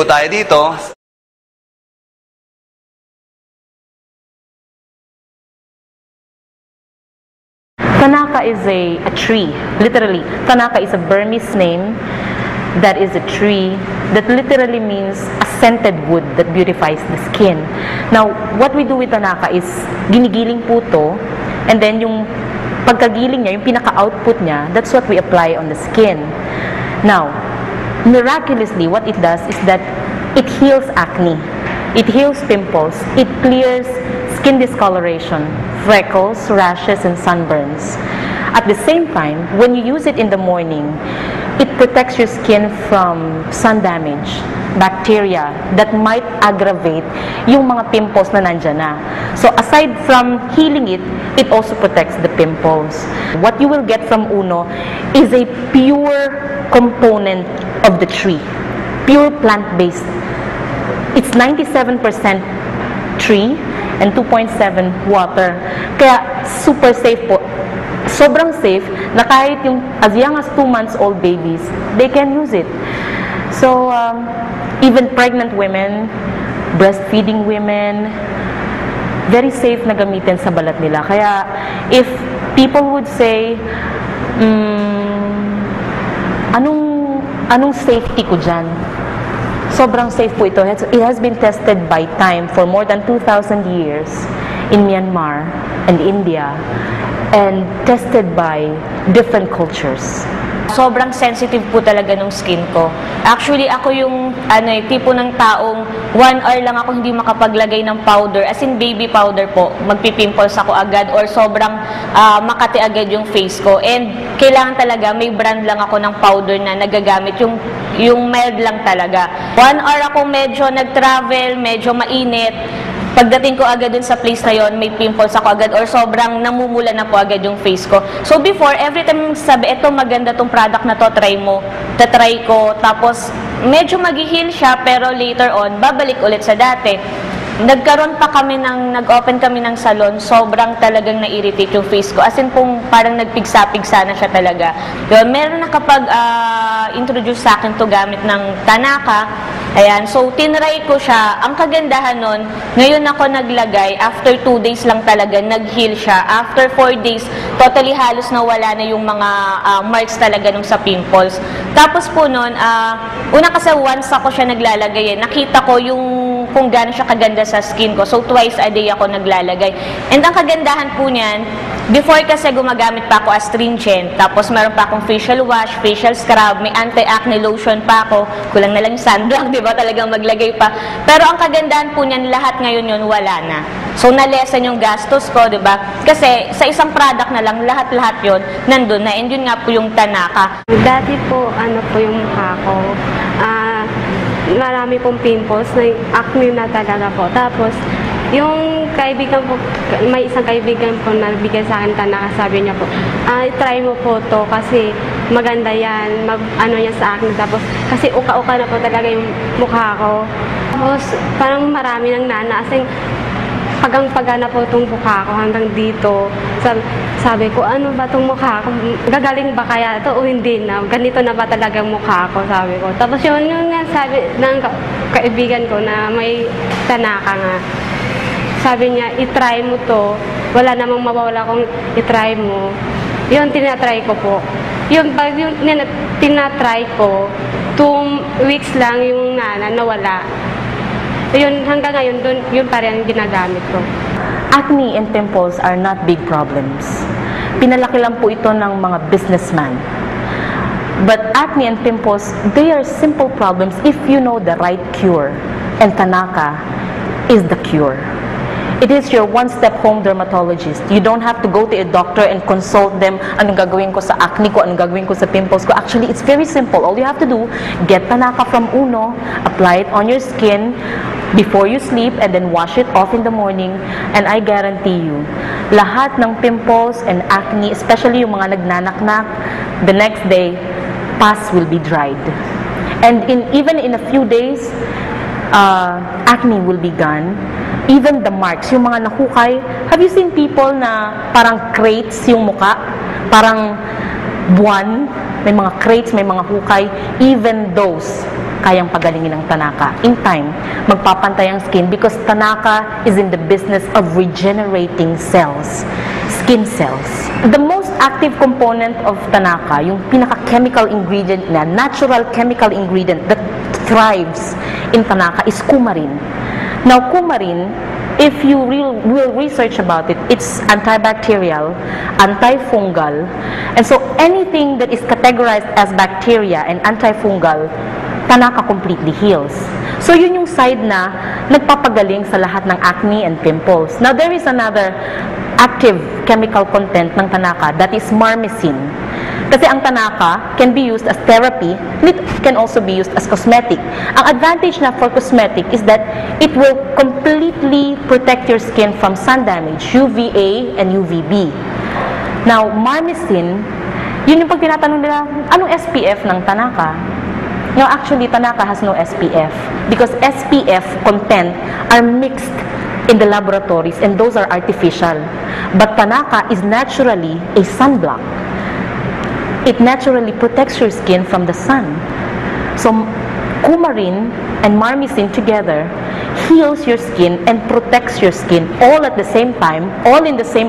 po tayo dito. Tanaka is a tree, literally. Tanaka is a Burmese name that is a tree that literally means a scented wood that beautifies the skin. Now, what we do with Tanaka is ginigiling po to, and then yung pagkagiling niya, yung pinaka-output niya, that's what we apply on the skin. Now, miraculously, what it does is that it heals acne, it heals pimples, it clears skin discoloration, freckles, rashes, and sunburns. At the same time, when you use it in the morning, it protects your skin from sun damage, bacteria that might aggravate yung mga pimples na nandyan na. So aside from healing it, it also protects the pimples. What you will get from Uno is a pure component of the tree, pure plant-based. It's 97% tree and 2.7 water. Kaya super safe po. Sobrang safe na kahit yung as young as 2 months old babies, they can use it. So, even pregnant women, breastfeeding women, very safe na gamitin sa balat nila. Kaya, if people would say, anong safety ko dyan? Sobrang safe po ito. It has been tested by time for more than 2,000 years in Myanmar and India, and tested by different cultures. Sobrang sensitive po talaga ng skin ko. Actually, ako yung tipo ng taong 1 hour lang ako hindi makapaglagay ng powder, as in baby powder po, magpipimples ako agad or sobrang makati agad yung face ko. And kailangan talaga, may brand lang ako ng powder na nagagamit, yung mild lang talaga. 1 hour ako medyo nag-travel, medyo mainit, pagdating ko agad dun sa place na yon, may pimples ako agad or sobrang namumula na po agad yung face ko. So before, every time sabi, eto maganda tong product na to, try mo. Tatry ko, tapos medyo mag-heal siya, pero later on, babalik ulit sa dati. Nag-open kami ng salon, sobrang talagang na-irritate yung face ko. As in pong parang nagpigsa-pigsa na siya talaga. Yun, meron na kapag introduce sa akin to gamit ng Tanaka. Ayan, so tinry ko siya. Ang kagandahan nun, ngayon ako naglagay, after 2 days lang talaga, nag-heal siya. After 4 days, totally halos nawala na yung mga marks talaga nung sa pimples. Tapos po nun, una kasi once ako siya naglalagay, nakita ko yung kung gaano siya kaganda sa skin ko. So, twice a day ako naglalagay. And ang kagandahan po niyan, before kasi gumagamit pa ako astringent, tapos meron pa akong facial wash, facial scrub, may anti-acne lotion pa ako, kulang na lang yung sunblock, di ba? Talagang maglagay pa. Pero ang kagandahan po niyan, lahat ngayon yun, wala na. So, na-lessen yung gastos ko, di ba? Kasi sa isang product na lang, lahat-lahat yun, nandun na. And yun nga po yung Tanaka. Dati po, yung mukha ko, marami pong pimples, na acne na talaga po. Tapos, yung kaibigan po, may isang kaibigan po na bigay sa akin Tanaka, sabi niya po, try mo po to kasi maganda yan, yan sa acne. Tapos, kasi uka-uka na po talaga yung mukha ko. Tapos, parang marami ng nanaasing, pagang-pagana po itong mukha ko hanggang dito. Sabi ko, ano ba itong mukha ko? Gagaling ba kaya ito o hindi na? Ganito na ba talagang mukha ko? Sabi ko. Tapos yun nga sabi ng kaibigan ko na may Tanaka nga. Sabi niya, itry mo to. Wala namang mawawala kung itry mo. Yun, tinatry ko po. Yung tinatry ko, 2 weeks lang yung nawala. Yun, hanggang ngayon, yun pa rin ang ginagamit ko. Acne and pimples are not big problems. Pinalaki lang po ito ng mga businessman. But acne and pimples, they are simple problems if you know the right cure. And Tanaka is the cure. It is your one-step home dermatologist. You don't have to go to a doctor and consult them, anong gagawin ko sa acne ko, anong gagawin ko sa pimples ko. Actually, it's very simple. All you have to do, get Tanaka from Uno, apply it on your skin before you sleep, and then wash it off in the morning, and I guarantee you, lahat ng pimples and acne, especially yung mga nagnanaknak, the next day, pus will be dried. And even in a few days, acne will be gone. Even the marks, yung mga nahukay. Have you seen people na parang crates yung muka? Parang buwan, may mga crates, may mga hukay. Even those kayang pagalingin ng Tanaka. In time, magpapantay ang skin because Tanaka is in the business of regenerating cells, skin cells. The most active component of Tanaka, yung pinaka-chemical ingredient na, natural chemical ingredient that thrives in Tanaka is coumarin. Now, coumarin, if you will research about it, it's antibacterial, antifungal, and so anything that is categorized as bacteria and antifungal, Tanaka completely heals. So yun yung side na nagpapagaling sa lahat ng acne and pimples. Now there is another active chemical content ng Tanaka, that is marmicin. Kasi ang Tanaka can be used as therapy, it can also be used as cosmetic. Ang advantage na for cosmetic is that it will completely protect your skin from sun damage, UVA and UVB. Now, marmicin, yun yung pag tinatanong nila, anong SPF ng Tanaka? No, actually, Tanaka has no SPF because SPF content are mixed in the laboratories and those are artificial. But Tanaka is naturally a sunblock. It naturally protects your skin from the sun. So, coumarin and marmicin together heals your skin and protects your skin all at the same time, all in the same